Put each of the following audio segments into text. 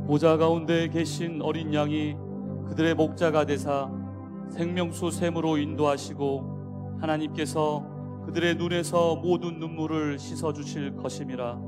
보좌 가운데 계신 어린 양이 그들의 목자가 되사 생명수 샘으로 인도하시고 하나님께서 그들의 눈에서 모든 눈물을 씻어주실 것임이라.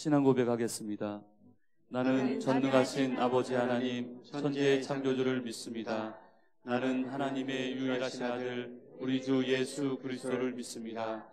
신앙 고백하겠습니다. 나는 전능하신 아버지 하나님 천지의 창조주를 믿습니다. 나는 하나님의 유일하신 아들 우리 주 예수 그리스도를 믿습니다.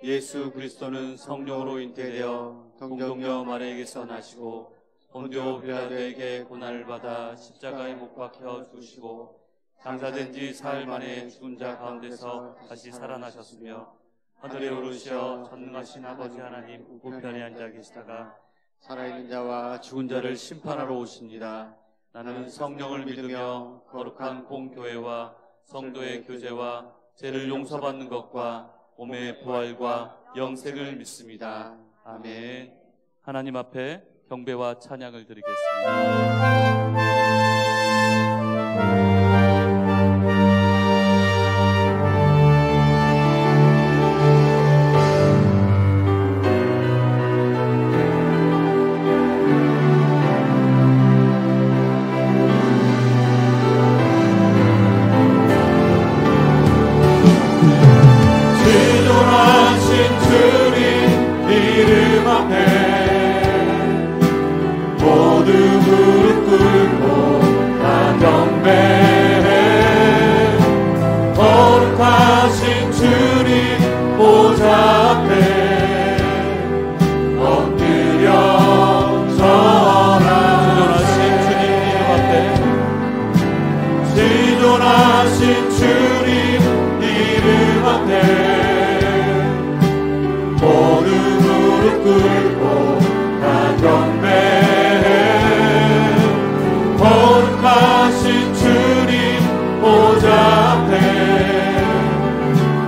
예수 그리스도는 성령으로 잉태되어 동정녀 마리아에게서 나시고 본디오 빌라도에게 고난을 받아 십자가에 못 박혀 죽으시고 장사된 지 사흘 만에 죽은 자 가운데서 다시 살아나셨으며 하늘에 오르시어 전능하신 아버지 하나님 우편에 앉아 계시다가 살아있는 자와 죽은 자를 심판하러 오십니다. 나는 성령을 믿으며 거룩한 공교회와 성도의 교제와 죄를 용서받는 것과 몸의 부활과 영생을 믿습니다. 아멘. 하나님 앞에 경배와 찬양을 드리겠습니다.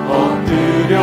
엎드려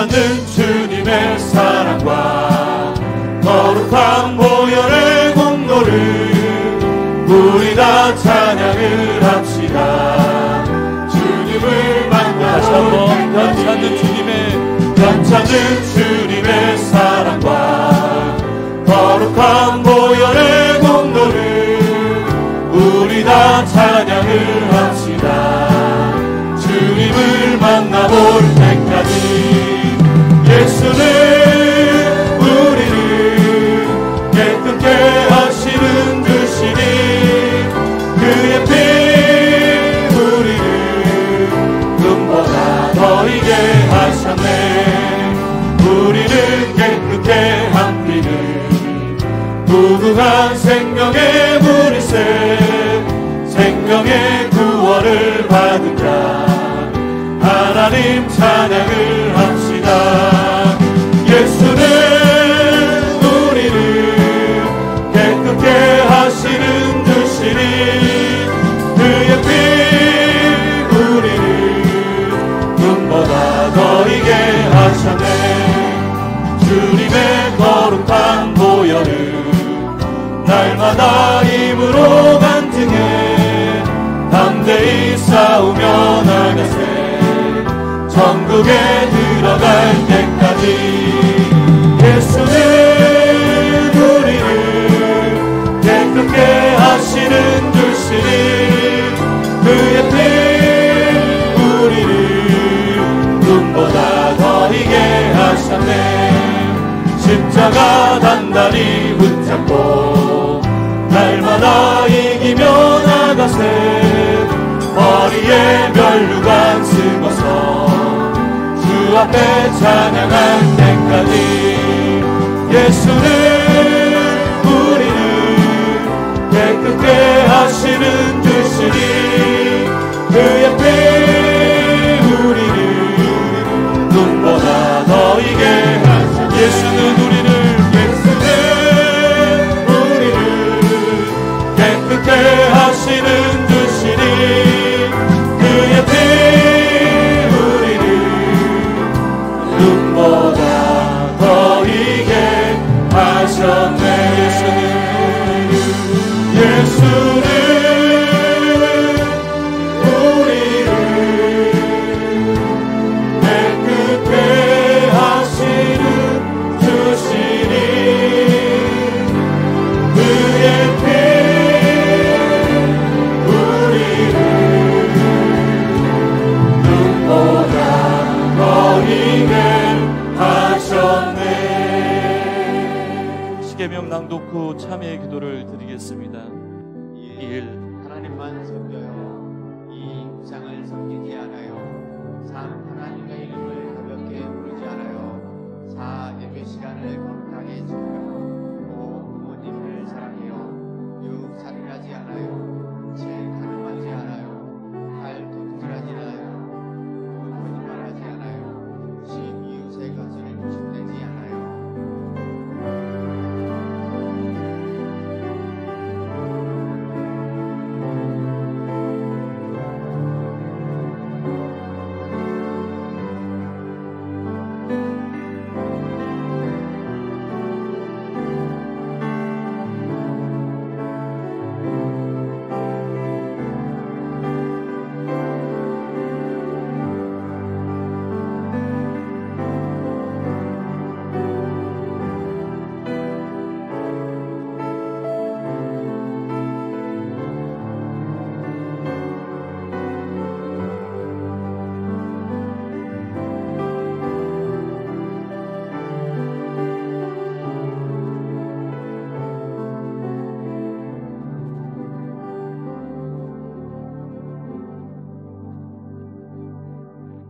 찾는 주님의 사랑과 거룩한 보혈의 공로를 우리 다 찬양을 합시다. 주님을 만나 다시 한번 변찮는 주님의 사랑과 거룩한 보혈의 공로를 우리 다 찬양을 합시다. 주님을 만나볼 때까지 예수는 우리를 깨끗게 하시는 주시니 그의 피 우리를 금보다 더 희게 하셨네. 우리를 깨끗게 한 피는 무궁한 생명의 물이새 생명의 구원을 받은 자 하나님 찬양을 합시다. 예수는 우리를 깨끗게 하시는 주시니 그의 피 우리를 눈보다 더 희게 하셨네. 주님의 거룩한 보혈을 날마다 힘으로 간증해 담대히 싸우며 나가세. 천국에 들어갈 때까지 예수는 우리를 깨끗게 하시는 주시니 그의 피 우리를 눈보다 더 희게 하셨네. 십자가 단단히 붙잡고 날마다 이기며 나가세. 머리에 면류관 쓰고서 주 앞에 찬양할 때까지 예수는 우리를 깨끗게 하시는 주시니 그의 피 우리를 눈보다 더 희게 하시니 예수는 우리를 깨끗게 하시는 주시니 그의 피 우리를 눈보다 더 희게 하셨네. 예수는 우리를 깨끗게 하시는 주시니 그의 피 시계명 낭독 후 참회의 기도를 드리겠습니다. 1. 하나님만 섬겨요. 2. 우상을 섬기지 않아요. 3. 하나님의 이름을 가볍게 부르지 않아요. 4. 예배 시간을 거룩하게 지켜요. 5. 부모님을 사랑해요. 6. 살인하지 않아요. 7. 가늠하지 않아요. 8. 도둑질하지 않아요. 9. 거짓말하지 않아요. 10. 이웃의 것을 훔내지 않아요.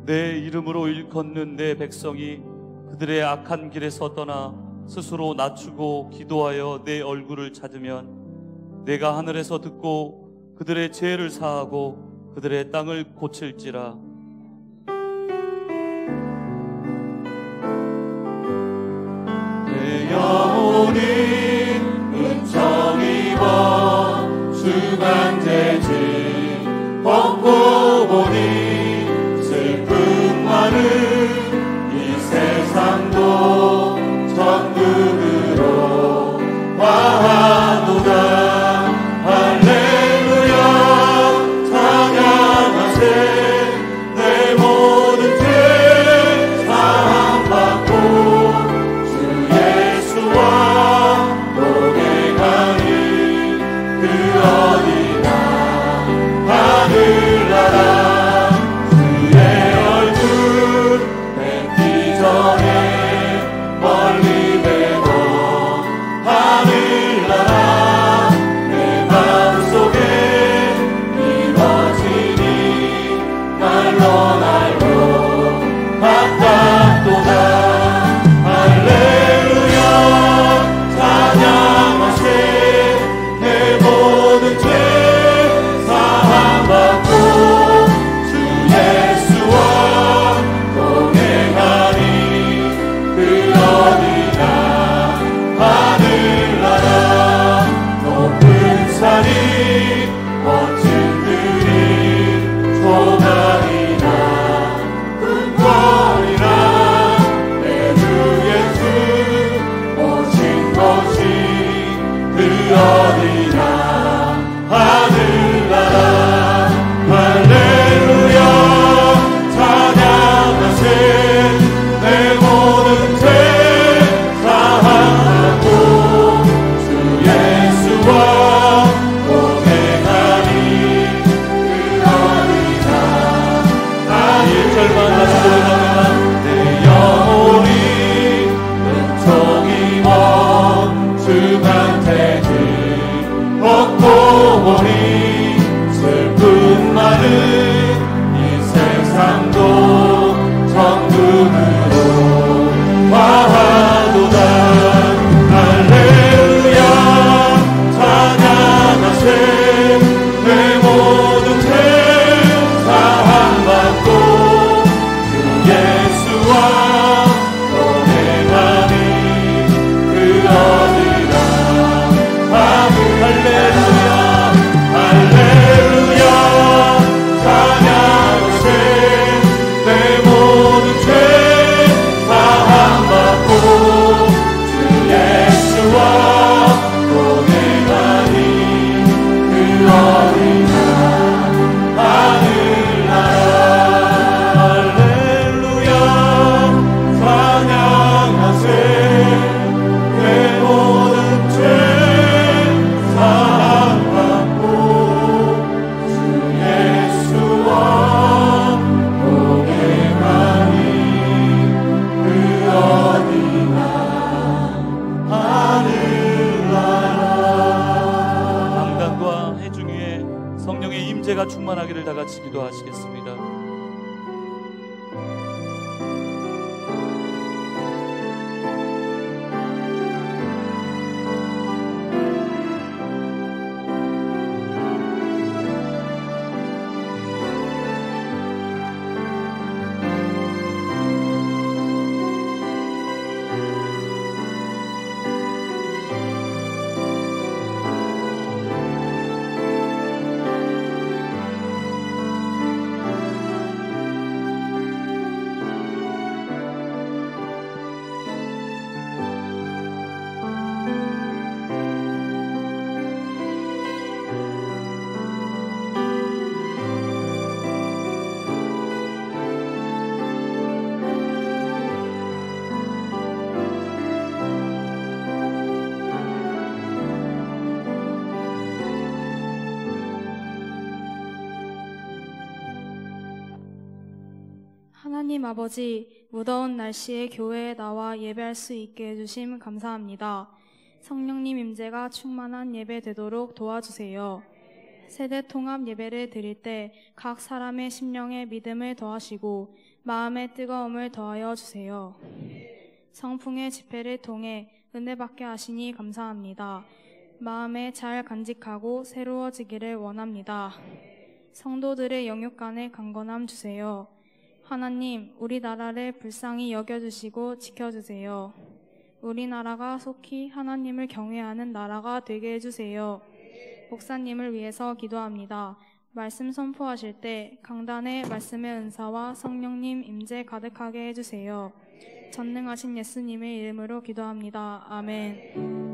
내 이름으로 일컫는 내 백성이 그들의 악한 길에서 떠나 스스로 낮추고 기도하여 내 얼굴을 찾으면 내가 하늘에서 듣고 그들의 죄를 사하고 그들의 땅을 고칠지라. 내 영혼이 은총 입어 수간제 짐 벗고 보니 슬픔 많은 이 세상 충만하기를 다 같이 기도하시겠습니다. 하나님 아버지, 무더운 날씨에 교회에 나와 예배할 수 있게 해주심 감사합니다. 성령님 임재가 충만한 예배 되도록 도와주세요. 세대 통합 예배를 드릴 때 각 사람의 심령에 믿음을 더하시고 마음의 뜨거움을 더하여 주세요. 성풍의 집회를 통해 은혜 받게 하시니 감사합니다. 마음에 잘 간직하고 새로워지기를 원합니다. 성도들의 영육간에 강건함 주세요. 하나님, 우리나라를 불쌍히 여겨주시고 지켜주세요. 우리나라가 속히 하나님을 경외하는 나라가 되게 해주세요. 목사님을 위해서 기도합니다. 말씀 선포하실 때 강단에 말씀의 은사와 성령님 임재 가득하게 해주세요. 전능하신 예수님의 이름으로 기도합니다. 아멘.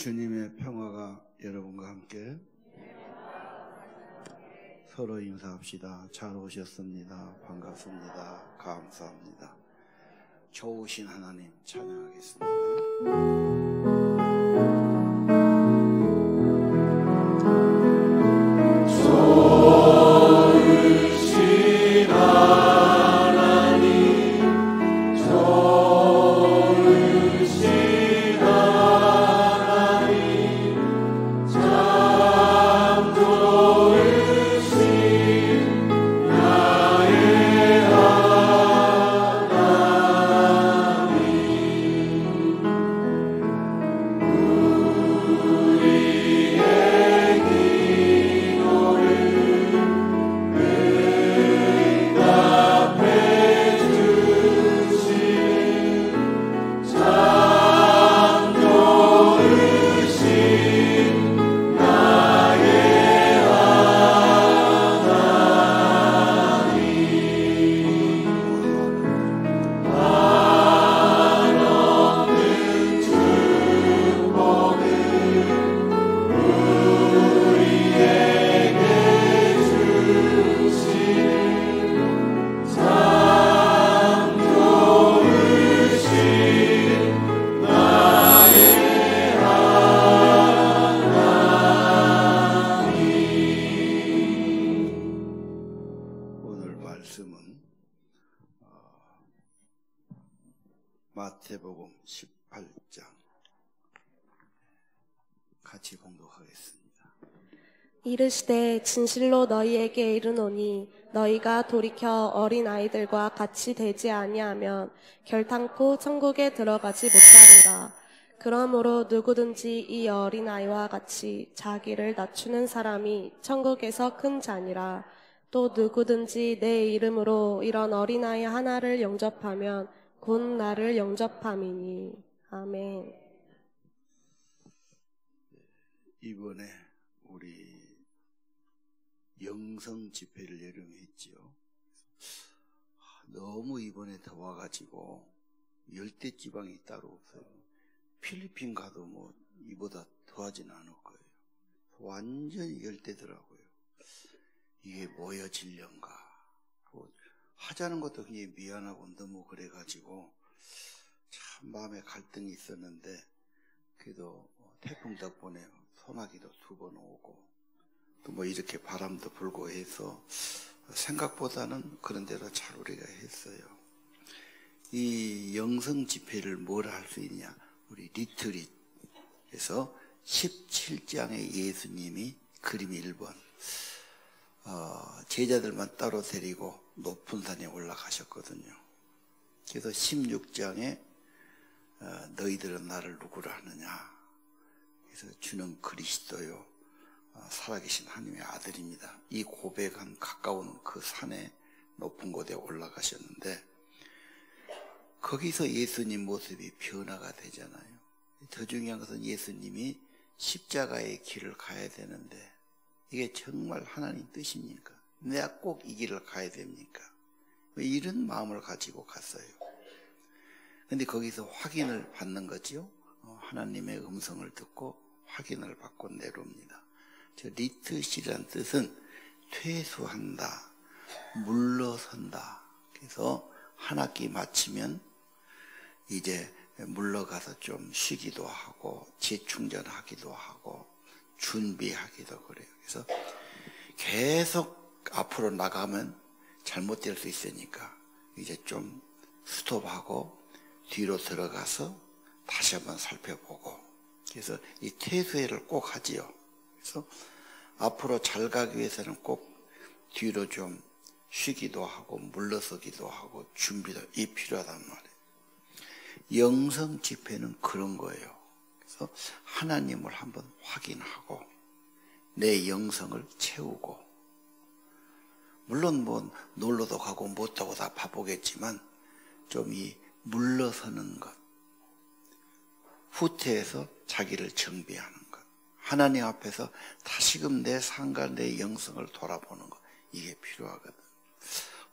주님의 평화가 여러분과 함께 서로 인사합시다. 잘 오셨습니다. 반갑습니다. 감사합니다. 좋으신 하나님 찬양하겠습니다. 마태복음 18장 같이 봉독하겠습니다. 이르시되 진실로 너희에게 이르노니 너희가 돌이켜 어린 아이들과 같이 되지 아니하면 결탄코 천국에 들어가지 못하리라. 그러므로 누구든지 이 어린 아이와 같이 자기를 낮추는 사람이 천국에서 큰 자니라. 또 누구든지 내 이름으로 이런 어린 아이 하나를 영접하면 곧 나를 영접함이니. 아멘. 이번에 우리 영성 집회를 여름에 했지요. 너무 이번에 더워가지고 열대지방이 따로 없어요. 필리핀 가도 뭐 이보다 더하진 않을 거예요. 완전히 열대더라고요. 이게 뭐여 질련가. 하자는 것도 그게 미안하고 너무 그래가지고 참 마음에 갈등이 있었는데, 그래도 태풍 덕분에 소나기도 2번 오고 또 뭐 이렇게 바람도 불고 해서 생각보다는 그런 대로 잘 우리가 했어요. 이 영성 집회를 뭘 할 수 있냐, 우리 리트릿에서 17장의 예수님이 그림 1번 제자들만 따로 데리고 높은 산에 올라가셨거든요. 그래서 16장에 너희들은 나를 누구라 하느냐, 그래서 주는 그리스도요 살아계신 하나님의 아들입니다. 이 고백한 가까운 그 산에 높은 곳에 올라가셨는데, 거기서 예수님 모습이 변화가 되잖아요. 더 중요한 것은 예수님이 십자가의 길을 가야 되는데, 이게 정말 하나님 뜻입니까? 내가 꼭 이 길을 가야 됩니까? 왜 이런 마음을 가지고 갔어요. 근데 거기서 확인을 받는 거지요. 하나님의 음성을 듣고 확인을 받고 내려옵니다. 저 리트시란 뜻은 퇴수한다, 물러선다. 그래서 한 학기 마치면 이제 물러가서 좀 쉬기도 하고 재충전하기도 하고 준비하기도 그래요. 그래서 계속 앞으로 나가면 잘못될 수 있으니까 이제 좀 스톱하고 뒤로 들어가서 다시 한번 살펴보고, 그래서 이 퇴수회를 꼭 하지요. 그래서 앞으로 잘 가기 위해서는 꼭 뒤로 좀 쉬기도 하고 물러서기도 하고 준비도 이 필요하단 말이에요. 영성 집회는 그런 거예요. 그래서 하나님을 한번 확인하고 내 영성을 채우고, 물론 뭐 놀러도 가고 못하고 다 바쁘겠지만 좀 이 물러서는 것, 후퇴해서 자기를 정비하는 것, 하나님 앞에서 다시금 내 삶과 내 영성을 돌아보는 것, 이게 필요하거든.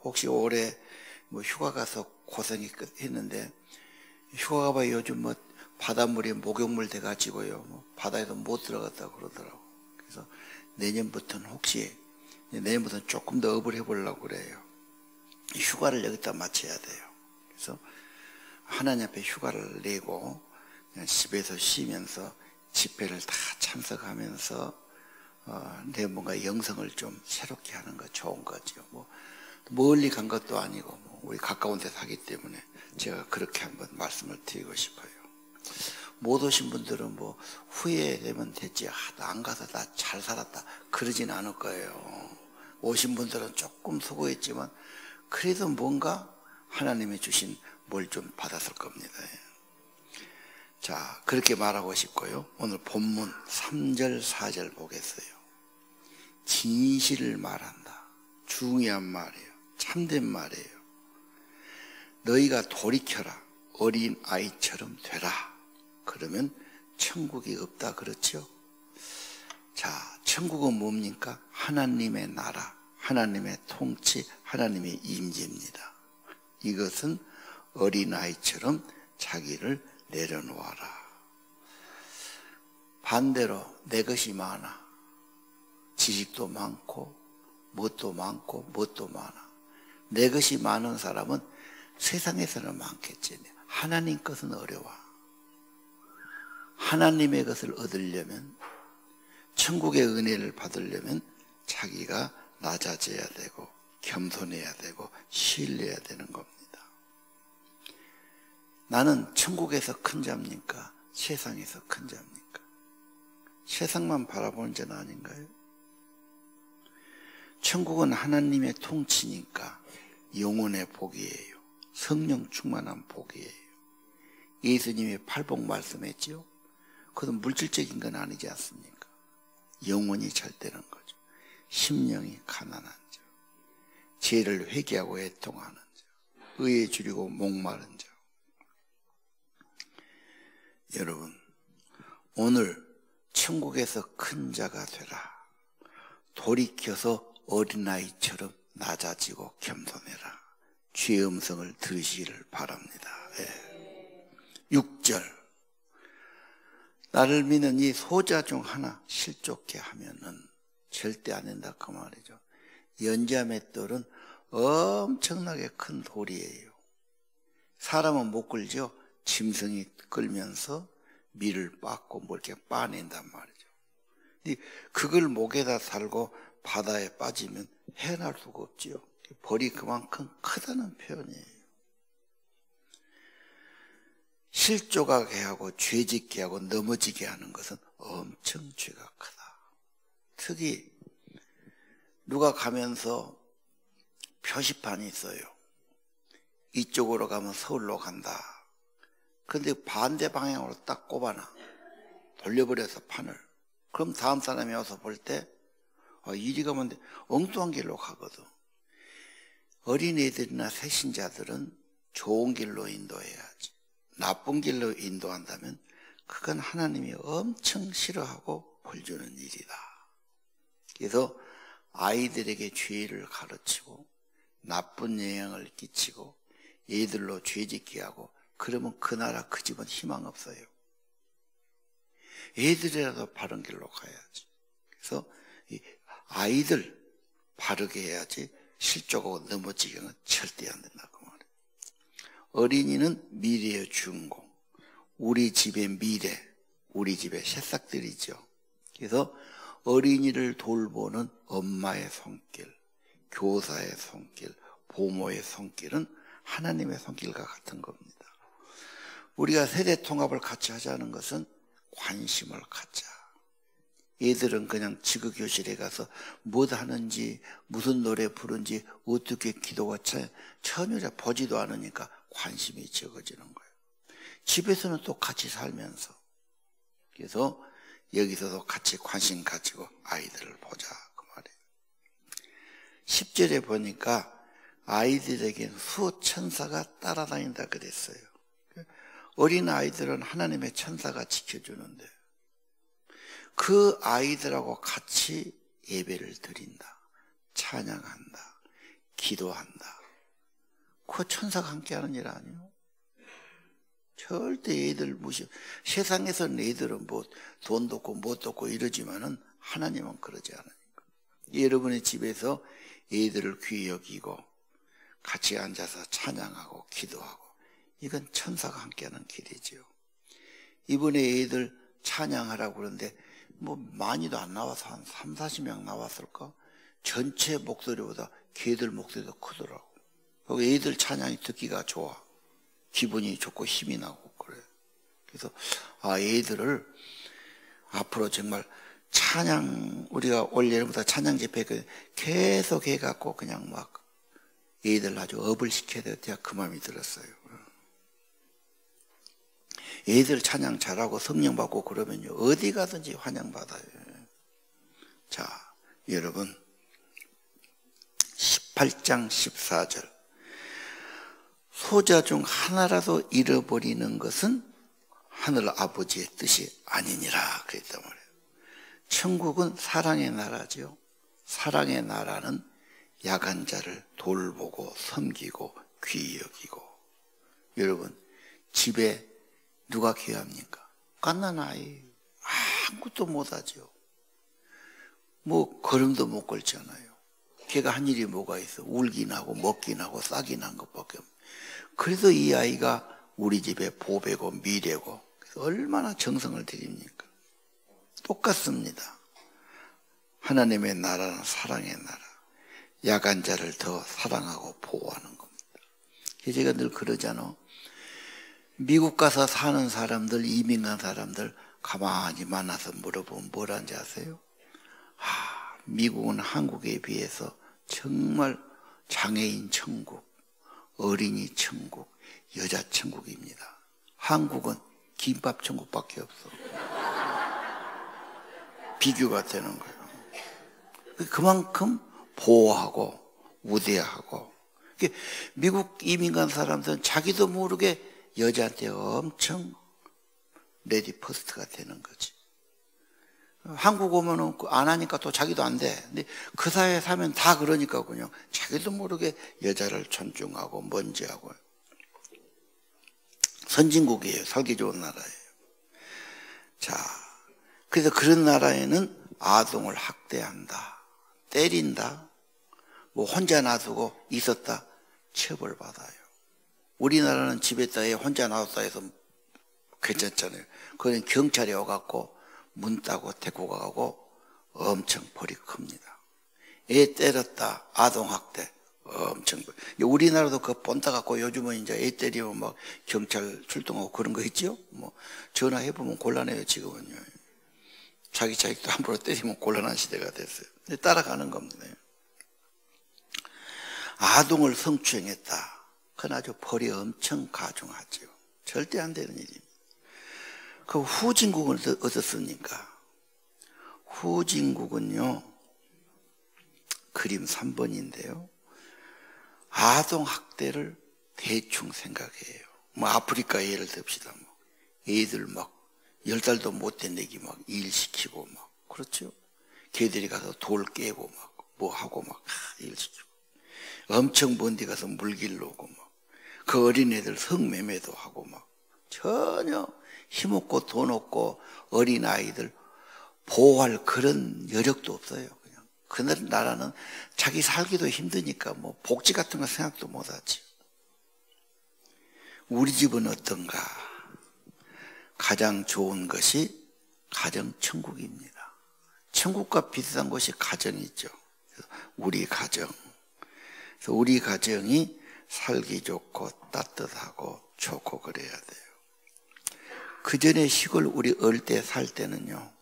혹시 올해 뭐 휴가 가서 고생이 했는데, 휴가 가봐 요즘 뭐 바닷물이 목욕물 돼가지고요, 뭐 바다에도 못 들어갔다고 그러더라고. 그래서 내년부터는 혹시 내일부터 조금 더 업을 해보려고 그래요. 휴가를 여기다 마쳐야 돼요. 그래서 하나님 앞에 휴가를 내고 그냥 집에서 쉬면서 집회를 다 참석하면서 내 뭔가 영성을 좀 새롭게 하는 거 좋은 거죠. 뭐 멀리 간 것도 아니고 뭐 우리 가까운 데서 하기 때문에 제가 그렇게 한번 말씀을 드리고 싶어요. 못 오신 분들은 뭐 후회되면 됐지, 안 가서 나 잘 살았다 그러진 않을 거예요. 오신 분들은 조금 수고했지만 그래도 뭔가 하나님이 주신 뭘 좀 받았을 겁니다. 자, 그렇게 말하고 싶고요. 오늘 본문 3절 4절 보겠어요. 진실을 말한다. 중요한 말이에요. 참된 말이에요. 너희가 돌이켜라. 어린 아이처럼 되라. 그러면 천국이 없다 그렇죠? 자, 천국은 뭡니까? 하나님의 나라, 하나님의 통치, 하나님의 임재입니다. 이것은 어린아이처럼 자기를 내려놓아라. 반대로 내 것이 많아. 지식도 많고 뭣도 많고 뭣도 많아. 내 것이 많은 사람은 세상에서는 많겠지. 하나님 것은 어려워. 하나님의 것을 얻으려면, 천국의 은혜를 받으려면 자기가 낮아져야 되고 겸손해야 되고 신뢰해야 되는 겁니다. 나는 천국에서 큰 자입니까? 세상에서 큰 자입니까? 세상만 바라보는 자는 아닌가요? 천국은 하나님의 통치니까 영혼의 복이에요. 성령 충만한 복이에요. 예수님이 팔복 말씀했지요. 그것은 물질적인 건 아니지 않습니까? 영혼이 잘 되는 거죠. 심령이 가난한 자, 죄를 회개하고 애통하는 자, 의에 줄이고 목마른 자. 여러분, 오늘 천국에서 큰 자가 되라. 돌이켜서 어린아이처럼 낮아지고 겸손해라. 주의 음성을 들으시기를 바랍니다. 6절. 나를 믿는 이 소자 중 하나 실족해 하면은 절대 안 된다 그 말이죠. 연자맷돌은 엄청나게 큰 돌이에요. 사람은 못 끌죠. 짐승이 끌면서 밀을 빻고 뭐 이렇게 빠낸단 말이죠. 근데 그걸 목에다 달고 바다에 빠지면 해낼 수가 없지요. 벌이 그만큼 크다는 표현이에요. 실족하게 하고 죄짓게 하고 넘어지게 하는 것은 엄청 죄가 크다. 특히 누가 가면서 표시판이 있어요. 이쪽으로 가면 서울로 간다. 그런데 반대 방향으로 딱 꼽아놔. 돌려버려서 판을. 그럼 다음 사람이 와서 볼 때 이리 가면 돼. 엉뚱한 길로 가거든. 어린애들이나 새신자들은 좋은 길로 인도해야지. 나쁜 길로 인도한다면 그건 하나님이 엄청 싫어하고 벌 주는 일이다. 그래서 아이들에게 죄를 가르치고 나쁜 영향을 끼치고 애들로 죄짓게 하고 그러면 그 나라 그 집은 희망 없어요. 애들이라도 바른 길로 가야지. 그래서 이 아이들 바르게 해야지 실족하고 넘어지기는 절대 안 된다고 말해요. 어린이는 미래의 주인공, 우리 집의 미래, 우리 집의 새싹들이죠. 그래서 어린이를 돌보는 엄마의 손길, 교사의 손길, 부모의 손길은 하나님의 손길과 같은 겁니다. 우리가 세대 통합을 같이 하자는 것은 관심을 갖자. 얘들은 그냥 지구교실에 가서 뭐 하는지, 무슨 노래 부르는지, 어떻게 기도가 전혀 보지도 않으니까 관심이 적어지는 거예요. 집에서는 또 같이 살면서. 그래서 여기서도 같이 관심 가지고 아이들을 보자 그 말이에요. 10절에 보니까 아이들에게는 수천사가 따라다닌다 그랬어요. 어린 아이들은 하나님의 천사가 지켜주는데 그 아이들하고 같이 예배를 드린다, 찬양한다, 기도한다. 그 천사가 함께하는 일 아니에요? 절대 애들 무시. 세상에서는 애들은 뭐 돈도 없고 뭣도 없고 이러지만은 하나님은 그러지 않으니까. 여러분의 집에서 애들을 귀히 여기고 같이 앉아서 찬양하고 기도하고, 이건 천사가 함께하는 길이지요. 이번에 애들 찬양하라고 그러는데 뭐 많이도 안 나와서 한 30-40명 나왔을까? 전체 목소리보다 걔들 목소리가 크더라고. 애들 찬양이 듣기가 좋아. 기분이 좋고 힘이 나고 그래. 그래서 애들을 앞으로 정말 찬양, 우리가 올 여름부터 찬양 집회 계속 해갖고 그냥 막 애들 아주 업을 시켜야 되겠다, 그 마음이 들었어요. 애들 찬양 잘하고 성령 받고 그러면요 어디 가든지 환영받아요. 자, 여러분 18장 14절, 소자 중 하나라도 잃어버리는 것은 하늘 아버지의 뜻이 아니니라 그랬단 말이에요. 천국은 사랑의 나라죠. 사랑의 나라는 약한 자를 돌보고 섬기고 귀히 여기고. 여러분, 집에 누가 귀합니까? 갓난아이 아무것도 못하죠. 뭐 걸음도 못 걸잖아요. 걔가 한 일이 뭐가 있어? 울긴 하고 먹긴 하고 싸긴 한 것밖에 없어요. 그래도 이 아이가 우리 집의 보배고 미래고, 그래서 얼마나 정성을 들입니까? 똑같습니다. 하나님의 나라는 사랑의 나라, 약한 자를 더 사랑하고 보호하는 겁니다. 제가 늘 그러잖아. 미국 가서 사는 사람들, 이민 간 사람들 가만히 만나서 물어보면 뭐라는지 아세요? 미국은 한국에 비해서 정말 장애인 천국, 어린이 천국, 여자 천국입니다. 한국은 김밥 천국밖에 없어. 비교가 되는 거예요. 그만큼 보호하고 우대하고. 미국 이민 간 사람들은 자기도 모르게 여자한테 엄청 레디 퍼스트가 되는 거지. 한국 오면은 안 하니까 또 자기도 안 돼. 근데 그 사회에 살면 다 그러니까 그냥 자기도 모르게 여자를 존중하고 먼지하고. 선진국이에요. 살기 좋은 나라예요. 자, 그래서 그런 나라에는 아동을 학대한다, 때린다, 뭐 혼자 놔두고 있었다 처벌받아요. 우리나라는 집에다 애 혼자 놔뒀다 해서 괜찮잖아요. 그건 경찰이 와갖고 문 따고 데리고 가고 엄청 벌이 큽니다. 애 때렸다, 아동학대 엄청. 우리나라도 그거 본따 갖고 요즘은 이제 애 때리면 막 경찰 출동하고 그런 거 있죠? 뭐 전화해보면 곤란해요, 지금은요. 자기 자식도 함부로 때리면 곤란한 시대가 됐어요. 근데 따라가는 겁니다. 아동을 성추행했다. 그건 아주 벌이 엄청 가중하죠. 절대 안 되는 일입니다. 그 후진국은 어떻습니까? 후진국은요, 그림 3번인데요. 아동학대를 대충 생각해요. 뭐 아프리카 예를 듭시다. 뭐 애들 막 10달도 못 된 애기 막 일 시키고 막, 그렇죠? 걔들이 가서 돌 깨고 막 뭐 하고 막 일 시키고, 엄청 먼 데 가서 물길 놓고 막, 그 어린애들 성매매도 하고 막, 전혀 힘없고 돈 없고 어린아이들 보호할 그런 여력도 없어요. 그냥 그 나라는 자기 살기도 힘드니까 뭐 복지 같은 거 생각도 못하지. 우리 집은 어떤가? 가장 좋은 것이 가정천국입니다. 천국과 비슷한 것이 가정이죠. 우리 가정. 그래서 우리 가정이 살기 좋고 따뜻하고 좋고 그래야 돼요. 그 전에 시골 우리 어릴 때 살 때는요,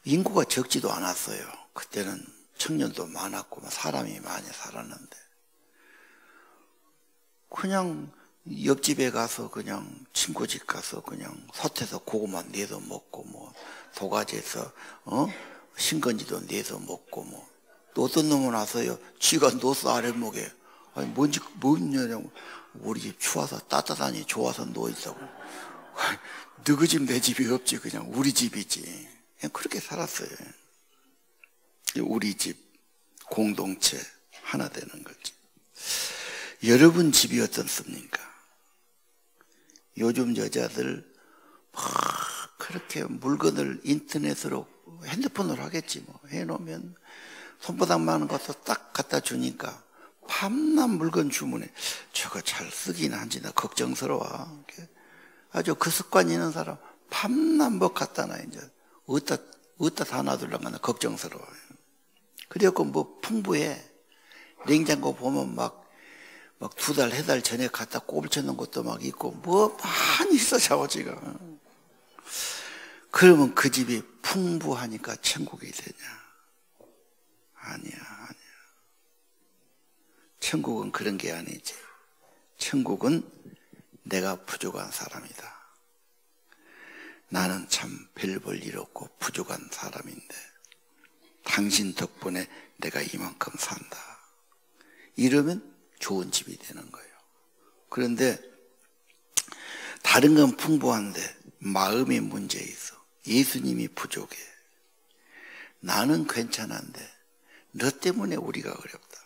인구가 적지도 않았어요. 그때는 청년도 많았고 사람이 많이 살았는데, 그냥 옆집에 가서 그냥 친구 집 가서 그냥 솥에서 고구마 내서 먹고, 뭐 도가지에서 신건지도 내서 먹고, 뭐 또 어떤 놈은 와서요, 쥐가 노스 아랫목에, 아니 뭐냐고, 우리 집 추워서 따뜻하니 좋아서 누워있다고. 너희 집 내 집이 없지, 그냥 우리 집이지. 그냥 그렇게 살았어요. 우리 집 공동체 하나 되는 거지. 여러분 집이 어떻습니까? 요즘 여자들 막 그렇게 물건을 인터넷으로 핸드폰으로 하겠지 뭐. 해놓으면 손바닥만한 것도 딱 갖다 주니까 밤낮 물건 주문해. 저거 잘 쓰긴 한지 나 걱정스러워. 아주 그 습관 있는 사람 밤낮 뭐 갖다 놔. 이제 어디다 다 놔둘란가 나 걱정스러워요. 그래갖고 뭐 풍부해. 냉장고 보면 막 2달, 3달 전에 갖다 꼽쳐놓은 것도 막 있고 뭐 많이 있어 자오지가. 그러면 그 집이 풍부하니까 천국이 되냐? 아니야. 천국은 그런 게 아니지. 천국은 내가 부족한 사람이다. 나는 참 별 볼 일 없고 부족한 사람인데 당신 덕분에 내가 이만큼 산다. 이러면 좋은 집이 되는 거예요. 그런데 다른 건 풍부한데 마음이 문제 있어. 예수님이 부족해. 나는 괜찮은데 너 때문에 우리가 어렵다.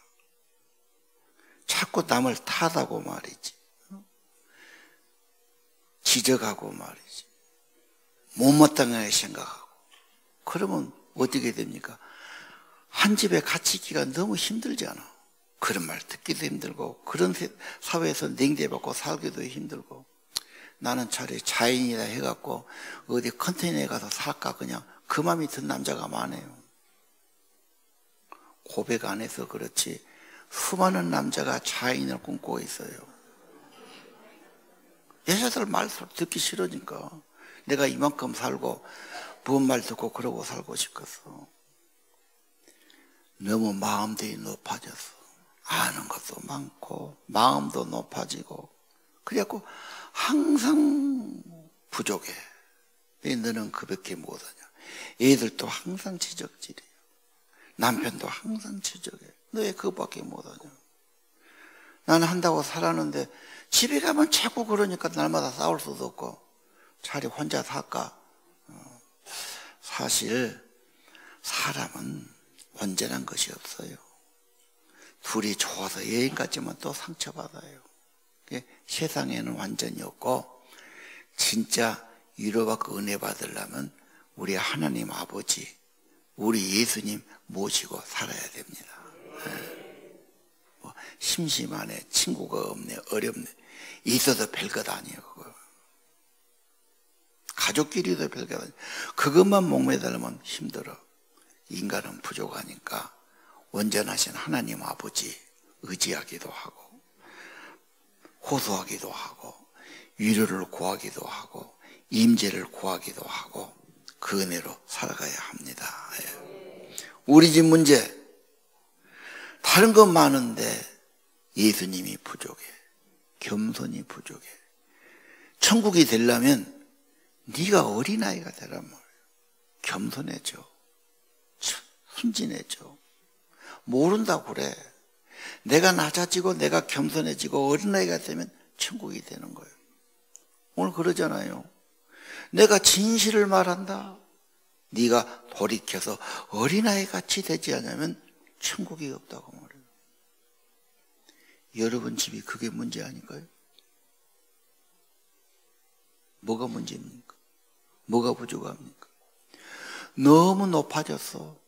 자꾸 남을 탓하고 말이지. 지적하고 말이지. 못마땅하게 생각하고. 그러면 어떻게 됩니까? 한 집에 같이 있기가 너무 힘들잖아. 그런 말 듣기도 힘들고 그런 사회에서 냉대받고 살기도 힘들고 나는 차라리 자인이다 해갖고 어디 컨테이너에 가서 살까 그냥 그 마음이 든 남자가 많아요. 고백 안 해서 그렇지 수많은 남자가 자인을 꿈꾸고 있어요. 여자들 말 듣기 싫으니까 내가 이만큼 살고 부은 말 듣고 그러고 살고 싶겠어. 너무 마음들이 높아졌어. 아는 것도 많고 마음도 높아지고 그래갖고 항상 부족해. 왜 너는 그밖에 못하냐. 애들도 항상 지적질이에요. 남편도 항상 지적해. 너 왜 그밖에 못하냐. 나는 한다고 살았는데 집에 가면 자꾸 그러니까 날마다 싸울 수도 없고 차라리 혼자 살까. 사실 사람은 온전한 것이 없어요. 둘이 좋아서 여행 갔지만 또 상처받아요. 세상에는 완전히 없고 진짜 위로받고 은혜 받으려면 우리 하나님 아버지, 우리 예수님 모시고 살아야 됩니다. 뭐 심심하네, 친구가 없네, 어렵네. 있어도 별것 아니에요. 그거. 가족끼리도 별것 아니에요. 그것만 목매달면 힘들어. 인간은 부족하니까 온전하신 하나님 아버지 의지하기도 하고 호소하기도 하고 위로를 구하기도 하고 임재를 구하기도 하고 그 은혜로 살아가야 합니다. 우리 집 문제 다른 건 많은데 예수님이 부족해. 겸손이 부족해. 천국이 되려면 네가 어린아이가 되란 말이에요. 겸손해져. 순진해져. 모른다고 그래. 내가 낮아지고 내가 겸손해지고 어린아이가 되면 천국이 되는 거예요. 오늘 그러잖아요. 내가 진실을 말한다. 네가 돌이켜서 어린아이 같이 되지 않으면 천국이 없다고 말해요. 여러분 집이 그게 문제 아닐까요? 뭐가 문제입니까? 뭐가 부족합니까? 너무 높아졌어.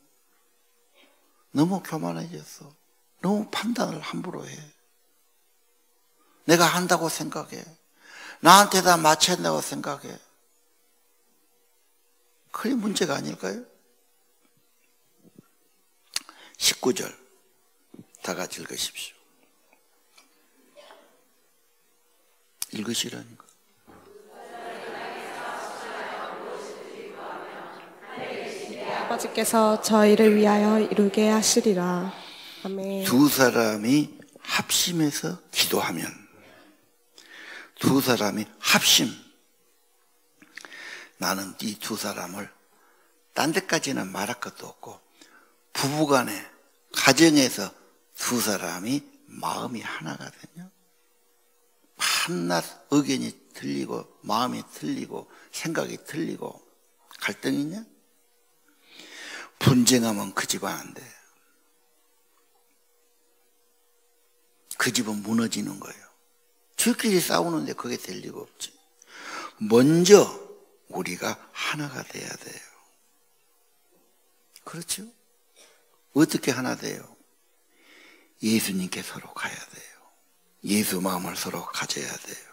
너무 교만해졌어. 너무 판단을 함부로 해. 내가 한다고 생각해. 나한테 다 맞춰낸다고 생각해. 그게 문제가 아닐까요? 19절 다 같이 읽으십시오. 읽으시라니까. 아버지께서 저희를 위하여 이루게 하시리라. 아멘. 두 사람이 합심해서 기도하면, 두 사람이 합심. 나는 이 두 사람을 딴 데까지는 말할 것도 없고 부부간에 가정에서 두 사람이 마음이 하나가 되냐? 밤낮 의견이 틀리고 마음이 틀리고 생각이 틀리고 갈등이 있냐? 분쟁하면 그 집안 안 돼. 그 집은 무너지는 거예요. 저끼리 싸우는데 그게 될 리가 없지. 먼저 우리가 하나가 돼야 돼요. 그렇죠? 어떻게 하나 돼요? 예수님께 서로 가야 돼요. 예수 마음을 서로 가져야 돼요.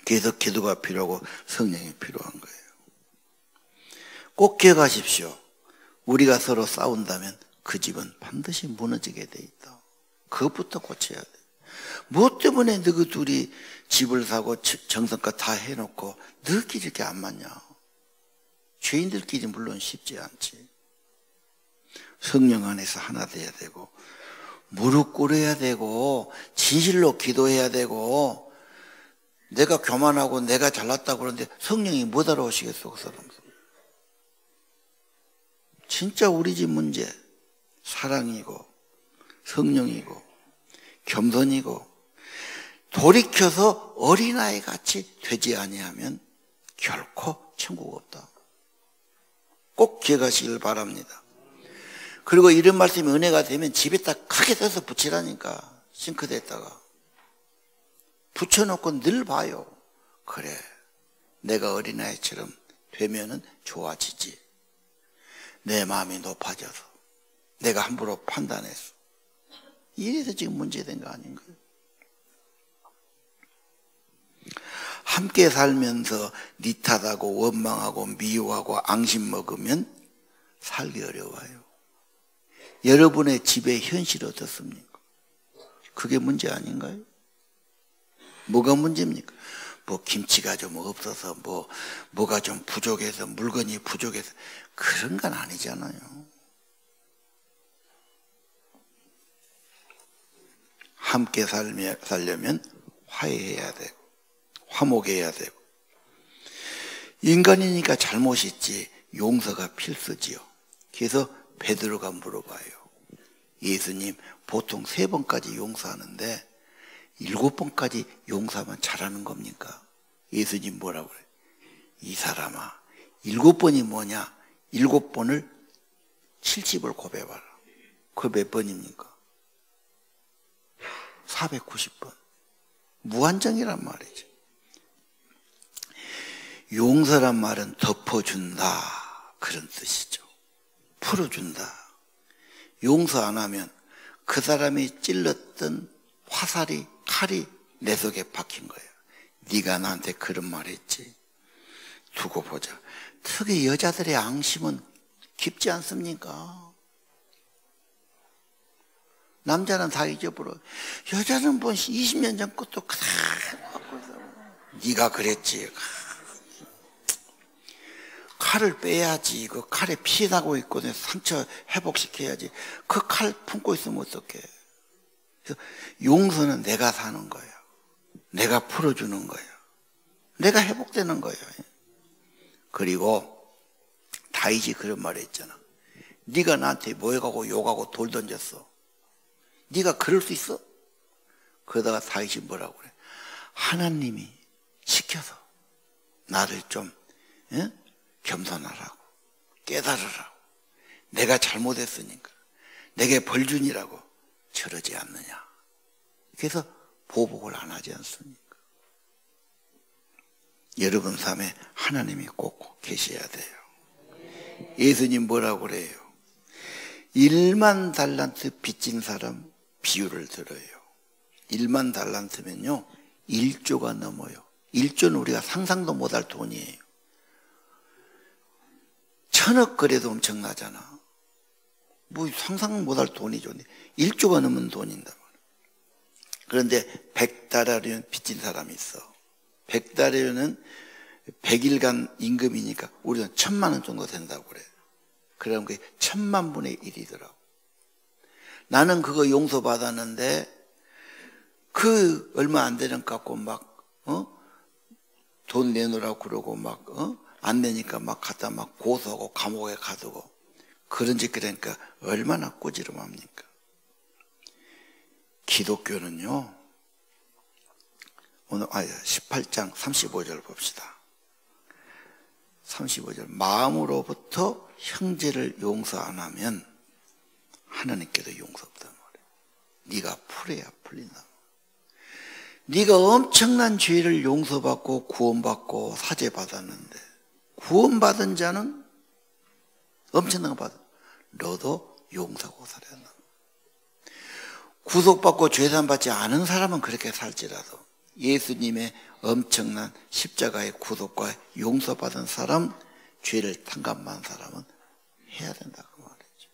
그래서 기도가 필요하고 성령이 필요한 거예요. 꼭 기억하십시오. 우리가 서로 싸운다면 그 집은 반드시 무너지게 돼 있다. 그것부터 고쳐야 돼. 뭐 때문에 너희 둘이 집을 사고 정성껏 다 해놓고 너희끼리 이렇게 안 맞냐? 죄인들끼리 물론 쉽지 않지. 성령 안에서 하나 돼야 되고, 무릎 꿇어야 되고, 진실로 기도해야 되고, 내가 교만하고 내가 잘났다고 그러는데 성령이 못 알아오시겠어, 그 사람. 진짜 우리 집 문제, 사랑이고, 성령이고, 겸손이고, 돌이켜서 어린아이 같이 되지 아니하면 결코 천국 없다. 꼭 기억하시길 바랍니다. 그리고 이런 말씀이 은혜가 되면 집에다 크게 써서 붙이라니까. 싱크대에다가 붙여놓고 늘 봐요. 그래, 내가 어린아이처럼 되면은 좋아지지. 내 마음이 높아져서 내가 함부로 판단해서 이래서 지금 문제된 거 아닌가요? 함께 살면서 니탓하고 원망하고 미워하고 앙심 먹으면 살기 어려워요. 여러분의 집의 현실이 어떻습니까? 그게 문제 아닌가요? 뭐가 문제입니까? 뭐 김치가 좀 없어서 뭐가 좀 부족해서 물건이 부족해서 그런 건 아니잖아요. 함께 살려면 화해해야 되고 화목해야 되고 인간이니까 잘못이 있지 용서가 필수지요. 그래서 베드로가 물어봐요. 예수님 보통 3번까지 용서하는데 7번까지 용서하면 잘하는 겁니까? 예수님 뭐라고 그래요? 이 사람아 7번이 뭐냐? 7번을 70을 곱해봐라. 그거 몇 번입니까? 490번. 무한정이란 말이죠. 용서란 말은 덮어준다 그런 뜻이죠. 풀어준다. 용서 안 하면 그 사람이 찔렀던 화살이 칼이 내 속에 박힌 거예요. 네가 나한테 그런 말 했지. 두고 보자. 특히 여자들의 앙심은 깊지 않습니까? 남자는 다 잊어버려. 여자는 뭐 20년 전 것도 그대로 갖고 있어. 네가 그랬지. 칼을 빼야지. 그 칼에 피 나고 있거든. 상처 회복시켜야지. 그 칼 품고 있으면 어떡해. 그래서 용서는 내가 사는 거예요. 내가 풀어주는 거예요. 내가 회복되는 거예요. 그리고 다윗이 그런 말을 했잖아. 네가 나한테 모욕하고 욕하고 돌 던졌어. 네가 그럴 수 있어? 그러다가 다윗이 뭐라고 그래? 하나님이 시켜서 나를 좀 겸손하라고 깨달으라고 내가 잘못했으니까 내게 벌 주니라고 저러지 않느냐. 그래서 보복을 안 하지 않습니까? 여러분 삶에 하나님이 꼭 계셔야 돼요. 예수님 뭐라고 그래요? 1만 달란트 빚진 사람 비유를 들어요. 1만 달란트면요 1조가 넘어요. 1조는 우리가 상상도 못할 돈이에요. 1000억 그래도 엄청나잖아. 뭐 상상 못할 돈이죠. 1조가 넘는 돈인다. 그런데 100다라리온 빚진 사람이 있어. 100다라리온은 100일간 임금이니까 우리는 1000만 원 정도 된다고 그래. 그러면 그게 1000만 분의 1이더라고. 나는 그거 용서받았는데 그 얼마 안 되는 것 갖고 막 돈 내놓으라고 그러고 막 안 내니까 막 갖다 막 고소하고 감옥에 가두고 그런 짓 그러니까 얼마나 꼬지름합니까? 기독교는요 오늘 18장 35절 봅시다. 35절 마음으로부터 형제를 용서 안 하면 하나님께도 용서 없단 말이에요. 네가 풀어야 풀린다. 네가 엄청난 죄를 용서받고 구원받고 사죄받았는데 구원받은 자는 엄청난 거 받아. 너도 용서하고 살아야 한다. 구속받고 죄산 받지 않은 사람은 그렇게 살지라도 예수님의 엄청난 십자가의 구속과 용서받은 사람, 죄를 탕감한 사람은 해야 된다 그 말이죠.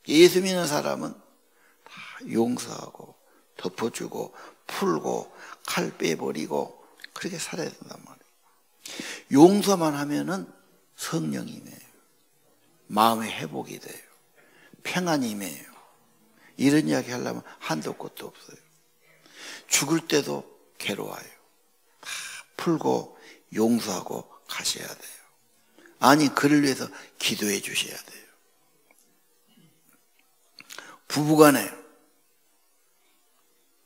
예수 믿는 사람은 다 용서하고 덮어주고 풀고 칼 빼버리고 그렇게 살아야 된단 말이에요. 용서만 하면은 성령이 임해요. 마음의 회복이 돼요. 평안이 임해요. 이런 이야기 하려면 한도 끝도 없어요. 죽을 때도 괴로워요. 다 풀고 용서하고 가셔야 돼요. 아니 그를 위해서 기도해 주셔야 돼요. 부부간에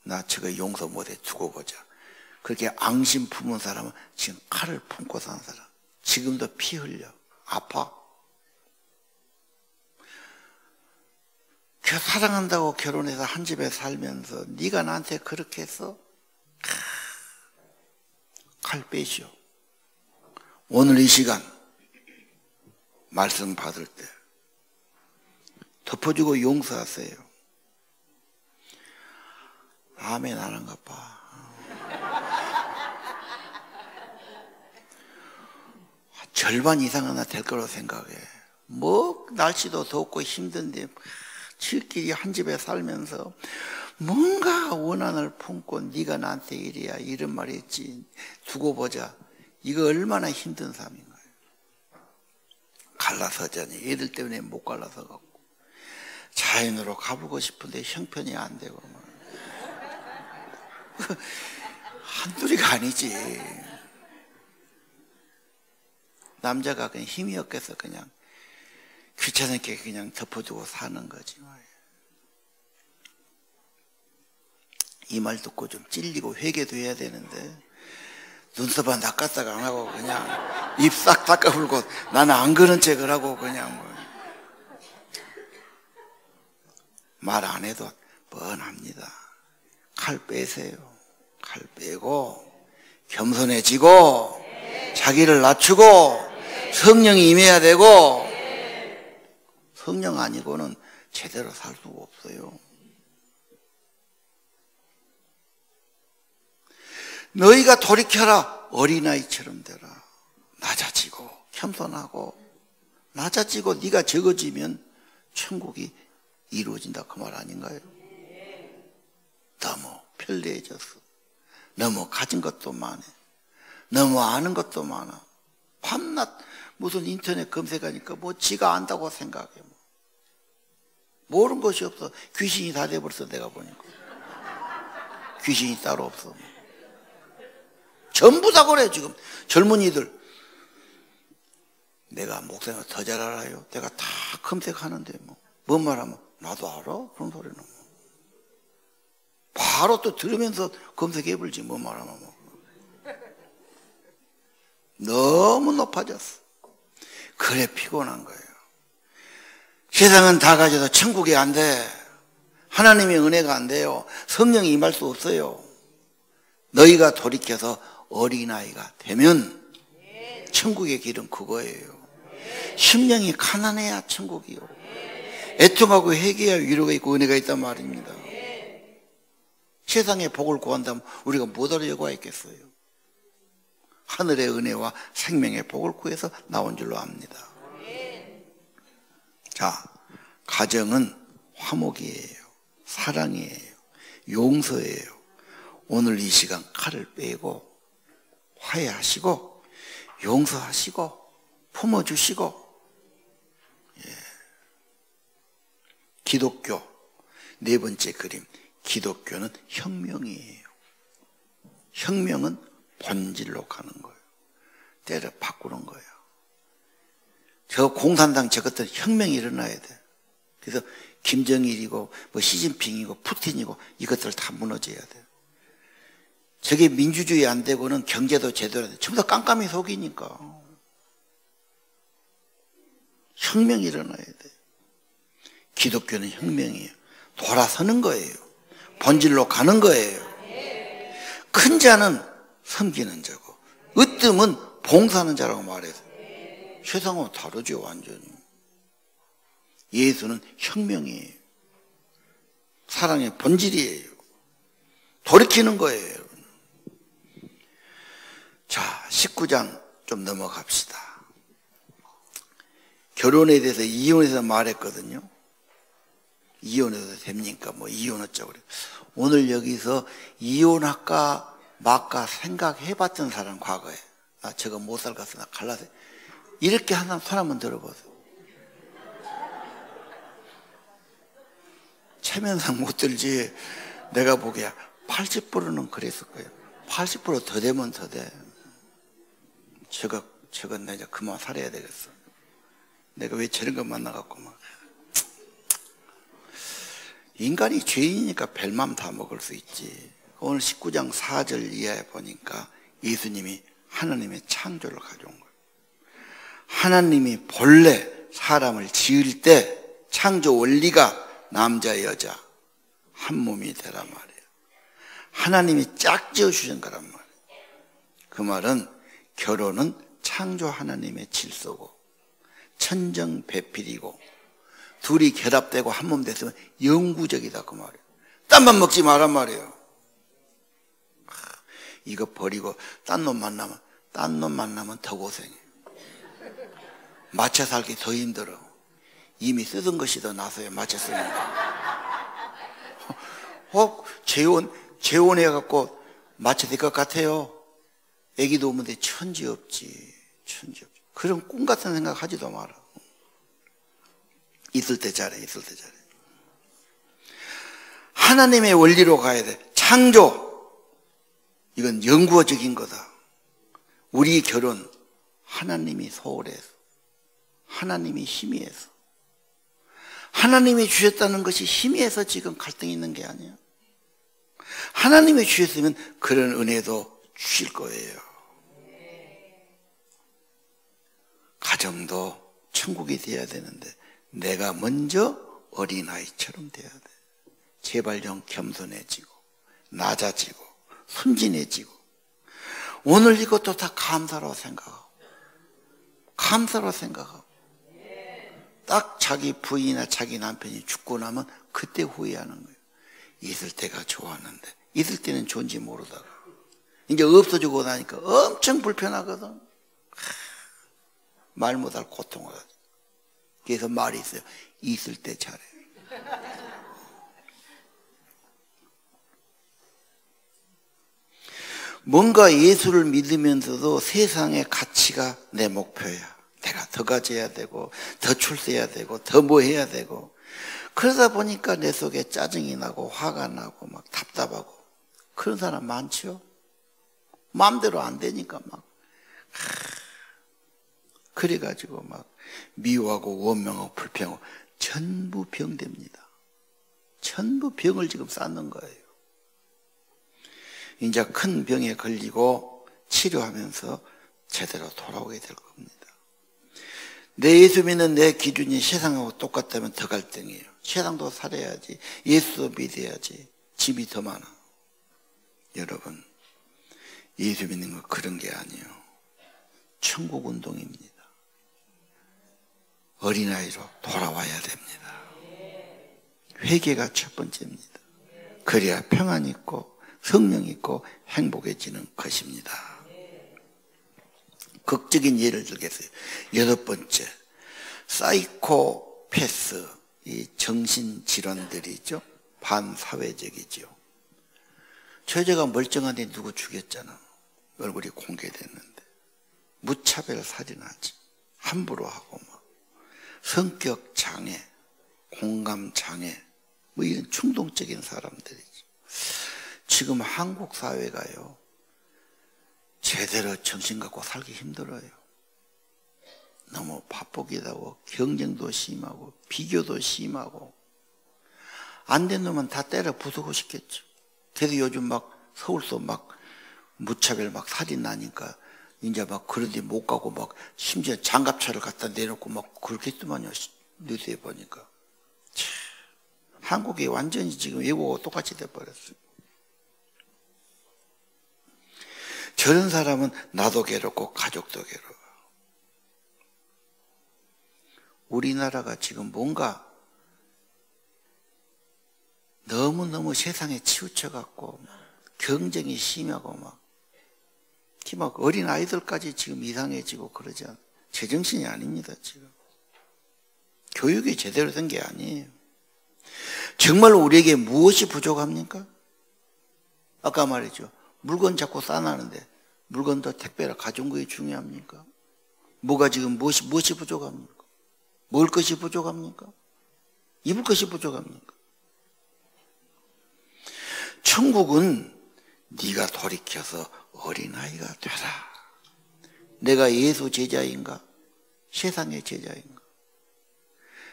나 저거 용서 못해 두고 보자. 그렇게 앙심 품은 사람은 지금 칼을 품고 사는 사람. 지금도 피 흘려. 아파. 사랑한다고 결혼해서 한 집에 살면서 네가 나한테 그렇게 했어? 칼 빼시오. 오늘 이 시간 말씀 받을 때 덮어주고 용서하세요. 아멘 안 한가 봐. 절반 이상은 나 될 거라고 생각해. 뭐 날씨도 덥고 힘든데 지끼리 한 집에 살면서 뭔가 원한을 품고 네가 나한테 이래야 이런 말이 있지. 두고 보자. 이거 얼마나 힘든 삶인가요? 갈라서자니 애들 때문에 못 갈라서 갖고 자연으로 가보고 싶은데 형편이 안 되고 한둘이가 아니지. 남자가 그냥 힘이 없겠어. 그냥 귀찮게 그냥 덮어두고 사는 거지. 이 말 듣고 좀 찔리고 회개도 해야 되는데 눈썹 안 닦았다가 안 하고 그냥 입 싹 닦아불고 나는 안 그런 척을 하고 그냥 말 안 해도 뻔합니다. 칼 빼세요. 칼 빼고 겸손해지고 자기를 낮추고 성령이 임해야 되고 성령 아니고는 제대로 살 수가 없어요. 너희가 돌이켜라. 어린아이처럼 되라. 낮아지고 겸손하고 낮아지고 네가 적어지면 천국이 이루어진다 그 말 아닌가요? 너무 편리해졌어. 너무 가진 것도 많아. 너무 아는 것도 많아. 밤낮 무슨 인터넷 검색하니까 뭐 지가 안다고 생각해. 모르는 것이 없어. 귀신이 다 돼버렸어. 내가 보니까 귀신이 따로 없어. 전부 다 그래. 지금 젊은이들 내가 목사님 더 잘 알아요. 내가 다 검색하는데 뭔 말하면 나도 알아? 그런 소리는 바로 또 들으면서 검색해볼지. 뭔 말하면 너무 높아졌어. 그래 피곤한 거예요. 세상은 다 가져도 천국이 안 돼. 하나님의 은혜가 안 돼요. 성령이 임할 수 없어요. 너희가 돌이켜서 어린아이가 되면 천국의 길은 그거예요. 심령이 가난해야 천국이요. 애통하고 회개해야 위로가 있고 은혜가 있단 말입니다. 세상의 복을 구한다면 우리가 뭐하러 여고가 있겠어요? 하늘의 은혜와 생명의 복을 구해서 나온 줄로 압니다. 자, 가정은 화목이에요. 사랑이에요. 용서예요. 오늘 이 시간 칼을 빼고 화해하시고 용서하시고 품어주시고. 기독교 네 번째 그림, 기독교는 혁명이에요. 혁명은 본질로 가는 거예요. 때를 바꾸는 거예요. 저 공산당 저것들 혁명이 일어나야 돼. 그래서 김정일이고 뭐 시진핑이고 푸틴이고 이것들 다 무너져야 돼요. 저게 민주주의 안 되고는 경제도 제대로 안 돼. 전부 다 깜깜이 속이니까. 혁명이 일어나야 돼. 기독교는 혁명이에요. 돌아서는 거예요. 본질로 가는 거예요. 큰 자는 섬기는 자고 으뜸은 봉사하는 자라고 말해서 세상은 다르죠. 완전히 예수는 혁명이에요. 사랑의 본질이에요. 돌이키는 거예요. 자, 19장 좀 넘어갑시다. 결혼에 대해서 이혼해서 말했거든요. 이혼해도 됩니까? 뭐 이혼 어쩌고 그래. 오늘 여기서 이혼할까 말까 생각해봤던 사람 과거에 나 저거 못 살겠어 나 갈라서 이렇게 한 사람 손 한번 들어보세요. 체면상 못 들지. 내가 보기에 80%는 그랬을 거예요. 80% 더 되면 더 돼. 저거 내가 그만 살아야 되겠어. 내가 왜 저런 거 만나갖고 막. 인간이 죄인이니까 별맘 다 먹을 수 있지. 오늘 19장 4절 이하에 보니까 예수님이 하나님의 창조를 가져온 거예요. 하나님이 본래 사람을 지을 때 창조 원리가 남자 여자 한 몸이 되란 말이에요. 하나님이 짝 지어주신 거란 말이에요. 그 말은 결혼은 창조 하나님의 질서고 천정배필이고 둘이 결합되고 한 몸 됐으면 영구적이다 그 말이에요. 딴만 먹지 말란 말이에요. 이거 버리고 딴 놈 만나면 더 고생해. 맞춰 살기 더 힘들어. 이미 쓰던 것이 더 나서요. 맞춰 쓰는 거. 재혼해갖고 맞춰 될 것 같아요. 애기도 오면 돼. 천지 없지. 그런 꿈 같은 생각 하지도 마라. 있을 때 잘해. 하나님의 원리로 가야 돼. 창조. 이건 영구적인 거다. 우리 결혼 하나님이 소홀해서 하나님이 희미해서 하나님이 주셨다는 것이 희미해서 지금 갈등이 있는 게 아니야. 하나님이 주셨으면 그런 은혜도 주실 거예요. 가정도 천국이 돼야 되는데 내가 먼저 어린아이처럼 돼야 돼. 제발 좀 겸손해지고 낮아지고 순진해지고 오늘 이것도 다 감사로 생각하고 딱 자기 부인이나 자기 남편이 죽고 나면 그때 후회하는 거예요. 있을 때가 좋았는데 있을 때는 좋은지 모르다가 이제 없어지고 나니까 엄청 불편하거든. 말 못할 고통을 하죠. 그래서 말이 있어요. 있을 때 잘해. 뭔가 예수를 믿으면서도 세상의 가치가 내 목표야. 내가 더 가져야 되고 더 출세해야 되고 더 뭐 해야 되고 그러다 보니까 내 속에 짜증이 나고 화가 나고 막 답답하고 그런 사람 많죠. 마음대로 안 되니까 막 그래가지고 막 미워하고 원망하고 불평하고 전부 병됩니다. 전부 병을 지금 쌓는 거예요. 이제 큰 병에 걸리고 치료하면서 제대로 돌아오게 될 겁니다. 내 예수 믿는 내 기준이 세상하고 똑같다면 더 갈등이에요. 세상도 살아야지, 예수도 믿어야지, 짐이 더 많아. 여러분, 예수 믿는 거 그런 게 아니에요. 천국 운동입니다. 어린아이로 돌아와야 됩니다. 회개가 첫 번째입니다. 그래야 평안 있고 성령 있고 행복해지는 것입니다. 극적인 예를 들겠어요. 8번째, 사이코패스, 이 정신질환들이죠. 반사회적이죠. 처제가 멀쩡한데 누구 죽였잖아. 얼굴이 공개됐는데 무차별 살인하지. 함부로 하고 막 성격 장애, 공감 장애, 뭐 이런 충동적인 사람들이지. 지금 한국 사회가요, 제대로 정신 갖고 살기 힘들어요. 너무 바쁘기도 하고 경쟁도 심하고 비교도 심하고 안 된 놈은 다 때려 부수고 싶겠죠. 그래서 요즘 막 서울서 막 무차별 막 살인 나니까 이제 막 그런 데 못 가고 막 심지어 장갑차를 갖다 내놓고 막 그렇게 했더만요. 뉴스에 보니까. 참, 한국이 완전히 지금 외국하고 똑같이 돼버렸어요. 저런 사람은 나도 괴롭고 가족도 괴로워. 우리나라가 지금 뭔가 너무너무 세상에 치우쳐갖고 경쟁이 심하고 막 어린 아이들까지 지금 이상해지고 그러지 않아요. 제정신이 아닙니다. 지금 교육이 제대로 된 게 아니에요. 정말 우리에게 무엇이 부족합니까? 아까 말했죠. 물건 자꾸 싸나는데 물건도 택배라 가져온 것이 중요합니까? 뭐가 지금 무엇이 부족합니까? 먹을 것이 부족합니까? 입을 것이 부족합니까? 천국은 네가 돌이켜서 어린아이가 되라. 내가 예수 제자인가? 세상의 제자인가?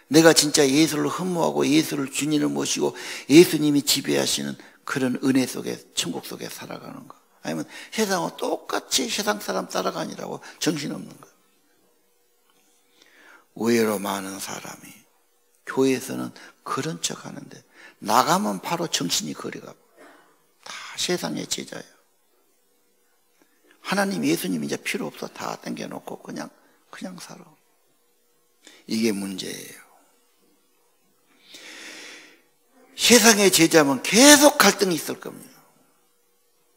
내가 진짜 예수를 흠모하고 예수를 주님을 모시고 예수님이 지배하시는 그런 은혜 속에 천국 속에 살아가는가? 아니면 세상과 똑같이 세상 사람 따라가니라고 정신없는 거. 의외로 많은 사람이 교회에서는 그런 척 하는데 나가면 바로 정신이 거리가고 다 세상의 제자예요. 하나님 예수님 이제 필요 없어. 다 땡겨놓고 그냥 살아. 이게 문제예요. 세상의 제자면 계속 갈등이 있을 겁니다.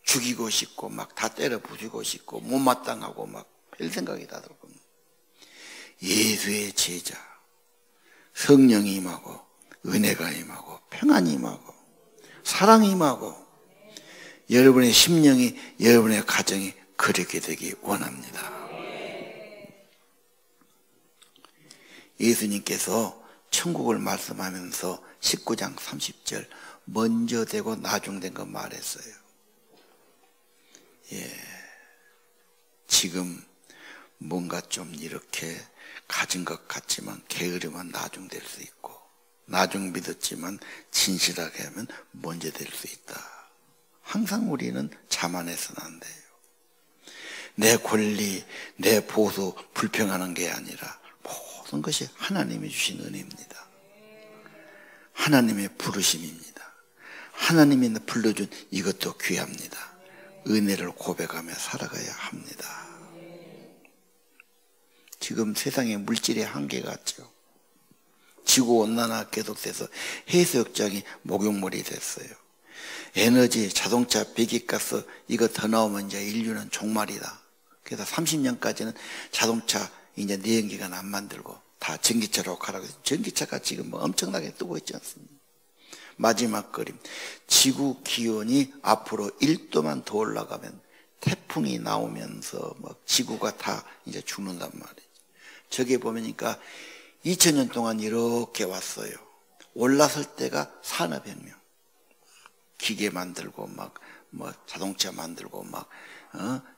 죽이고 싶고 막 다 때려 부수고 싶고 못마땅하고 막 별 생각이 다 들 겁니다. 예수의 제자, 성령이 임하고 은혜가 임하고 평안이 임하고 사랑이 임하고 여러분의 심령이 여러분의 가정이 그렇게 되기 원합니다. 예수님께서 천국을 말씀하면서 19장 30절 먼저 되고 나중된 거 말했어요. 지금 뭔가 좀 이렇게 가진 것 같지만 게으르면 나중될 수 있고 나중 믿었지만 진실하게 하면 먼저 될 수 있다. 항상 우리는 자만해서는 안 돼요. 내 권리, 내 보수 불평하는 게 아니라 모든 것이 하나님이 주신 은혜입니다. 하나님의 부르심입니다. 하나님이 불러준 이것도 귀합니다. 은혜를 고백하며 살아가야 합니다. 지금 세상에 물질의 한계가 있죠. 지구온난화 계속돼서 해수욕장이 목욕물이 됐어요. 에너지, 자동차, 배기가스 이거 더 나오면 이제 인류는 종말이다. 그래서 30년까지는 자동차 이제 내연기관 안 만들고 다 전기차로 가라고 해서 전기차가 지금 엄청나게 뜨고 있지 않습니까? 마지막 그림. 지구 기온이 앞으로 1도만 더 올라가면 태풍이 나오면서 지구가 다 이제 죽는단 말이에요. 저게 보니까 2000년 동안 이렇게 왔어요. 올라설 때가 산업혁명. 기계 만들고 자동차 만들고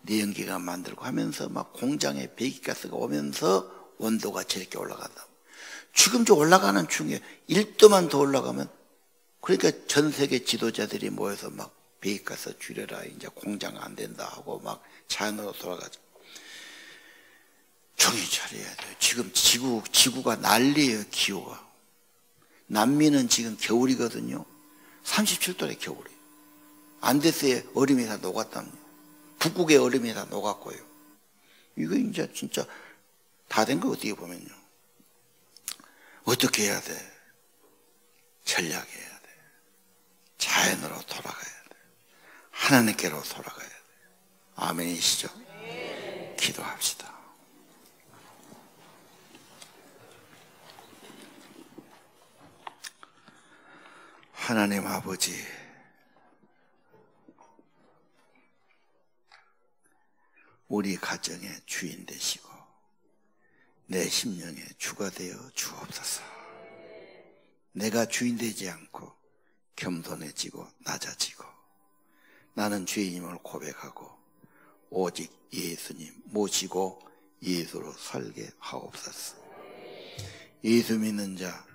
내연기관 만들고 하면서 공장에 배기가스가 오면서 온도가 저렇게 올라간다. 지금 저 올라가는 중에 1도만 더 올라가면 그러니까 전 세계 지도자들이 모여서 배기가스 줄여라. 이제 공장 안 된다 하고 자연으로 돌아가죠. 정신 차려야 돼요. 지금 지구가 난리예요. 기후가. 남미는 지금 겨울이거든요. 37도의 겨울이. 안데스의 얼음이 다 녹았답니다. 북극의 얼음이 다 녹았고요. 이거 이제 진짜 다 된 거 어떻게 보면요. 어떻게 해야 돼? 전략해야 돼. 자연으로 돌아가야 돼. 하나님께로 돌아가야 돼. 아멘이시죠? 기도합시다. 하나님 아버지, 우리 가정의 주인 되시고 내 심령의 주가 되어 주옵소서. 내가 주인 되지 않고 겸손해지고 낮아지고 나는 죄인임을 고백하고 오직 예수님 모시고 예수로 살게 하옵소서. 예수 믿는 자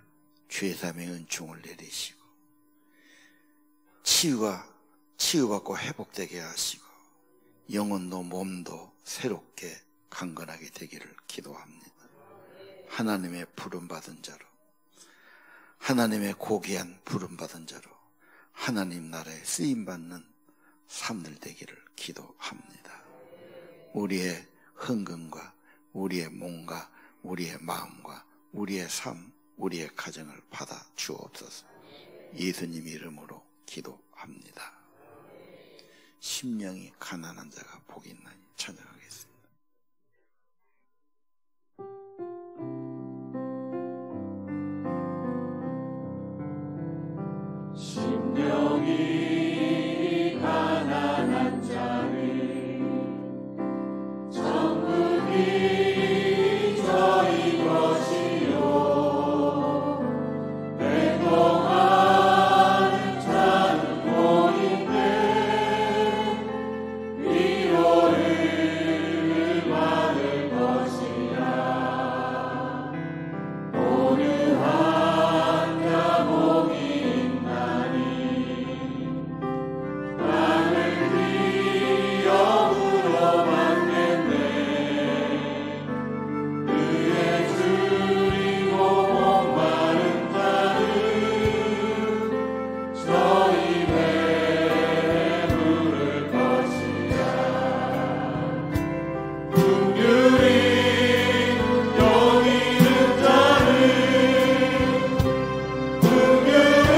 죄사함의 은총을 내리시고 치유받고 회복되게 하시고 영혼도 몸도 새롭게 강건하게 되기를 기도합니다. 하나님의 부름받은 자로, 하나님의 고귀한 부름받은 자로 하나님 나라에 쓰임받는 삶들 되기를 기도합니다. 우리의 헌금과 우리의 몸과 우리의 마음과 우리의 삶, 우리의 가정을 받아 주옵소서. 예수님 이름으로 기도합니다. 심령이 가난한 자가 복이 있나니 찬양하겠습니다. 심령이 가난한 자를 천국이 저희 것이요 배동하는 자는 복인데 위로를 받을 것이야. 어느 한자 복이 있나니 나를 귀여움으로 받겠네. 그의 줄이고 목마른 자를 저희 배에 부를 것이야. 긍휼히 여기는 자를 긍휼히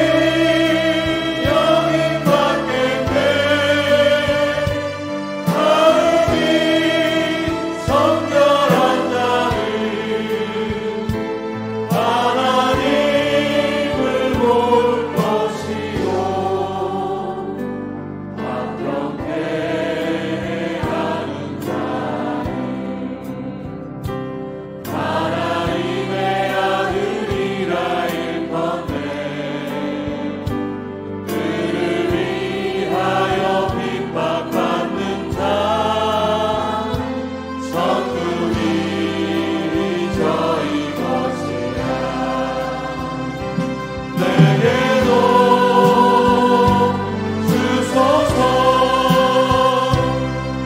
여김 받겠네. 마음이 성결한 자를 하나님을 볼 것이요 화평케 하는 자는 하나님의 아들이라 일컫네. 그를 위하여 핍박받는 자 천국이 저희 것이야. 내게도 주소서.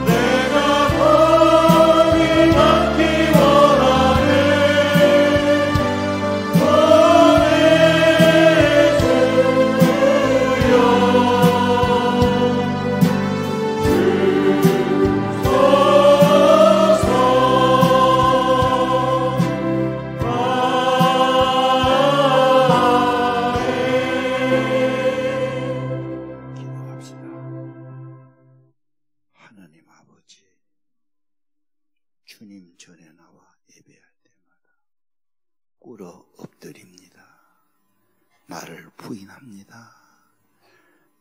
내가 복을 받기 원하네. 기도합시다. 하나님 아버지, 주님 전에 나와 예배할 때마다 꿇어 엎드립니다. 나를 부인합니다.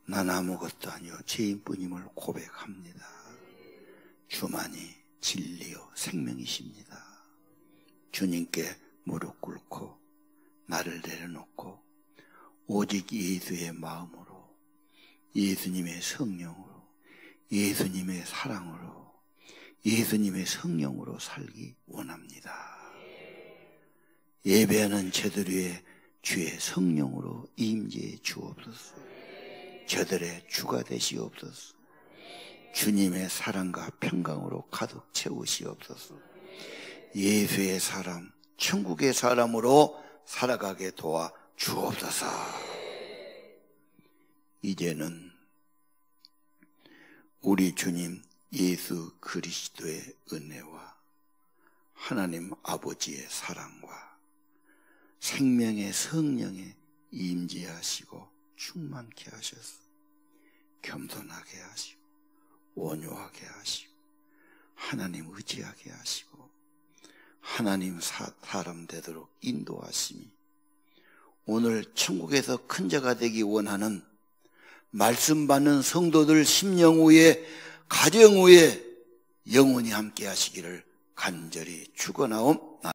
난 아무것도 아니요 죄인뿐임을 고백합니다. 주만이 진리요 생명이십니다. 주님께 무릎 꿇고 나를 내려놓고 오직 예수의 마음으로, 예수님의 성령으로, 예수님의 사랑으로, 예수님의 성령으로 살기 원합니다. 예배하는 저들 위에 주의 성령으로 임재해 주옵소서. 저들의 주가 되시옵소서. 주님의 사랑과 평강으로 가득 채우시옵소서. 예수의 사람, 천국의 사람으로 살아가게 도와 주옵소서. 이제는 우리 주님 예수 그리스도의 은혜와 하나님 아버지의 사랑과 생명의 성령에 임재하시고 충만케 하셔서 겸손하게 하시고 온유하게 하시고 하나님 의지하게 하시고 하나님 사람 되도록 인도하심이 오늘 천국에서 큰 자가 되기 원하는 말씀 받는 성도들 심령 위에 가정 위에 영원히 함께 하시기를 간절히 축원하옵나이다.